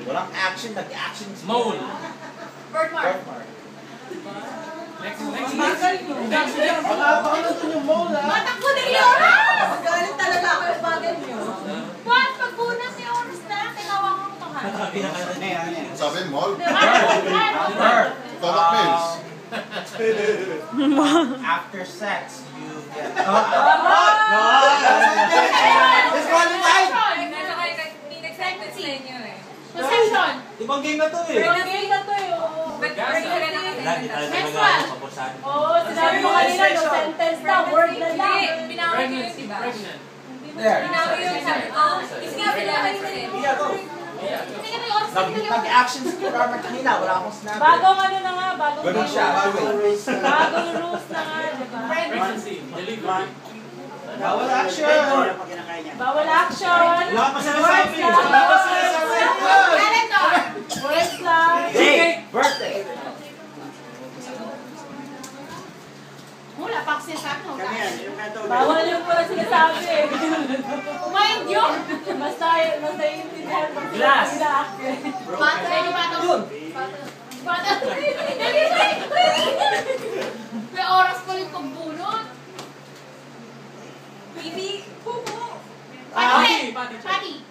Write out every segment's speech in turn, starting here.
Walang action, nag-action. Mole. Birthmark. Next. Baka nandun yung mole, ha? Matakbo na yung oras! Galit talaga ako yung bagay niyo. What? Pagbunas yung oras na, tinawa ko ito ha. Sabi, mall. Bird. Tomac Mills. After sex, you get... Disqualified! Possession! Ibang game na to eh. Ibang game na to eh. Next one! Oo, sinabi mo kanina, no sentence na, word na lang. Binawi ko yun, diba? There. Binawi yun, sabi ko. Kasi nga binawi ko yun. Iya, go. Hindi ka na oras, hindi ka na oras. Nag-action si Robert kanina, wala akong snap. Bagong ano na nga, bagong Ganun siya, bagong rules. Bagong rules na nga, diba? Pregnancy. Delivery. Bawal action! Bawal action! Wala pa sinasabi! Wala pa sinasabi! Calendar! Words lang! Jake! Birthday! Wala pa kasi sabi mo. Bawal yung pala sinasabi eh. Mind yun! Basta iintindihan mo. Glass. Bata. Yun! Bata. May oras pa rin pagbunot. Bibi. Pupo. Pati. Pati training.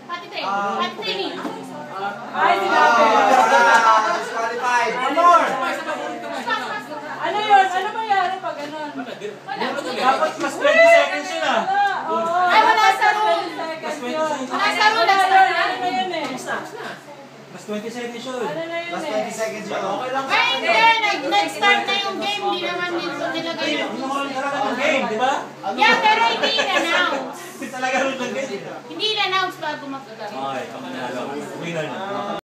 Ay, sinabi. Disqualified! One more! Ano yun? Ano ba yan pag ganun? Dapat mas 20 seconds yun ah! Ay, wala sa rule. Wala sa rule. Ano na yun eh? Mas 20 seconds yun. Ano na yun Mas eh? 20 seconds yun. Okay lang. Ay, hindi. Nag-start na yung game. Hindi naman nito nilagay yung... Yung talaga ng game, di ba? Yeah, pero hindi in-announce. Talaga rin ng game. Hindi in-announce bago magkagabi. Okay, okay na. Winner na.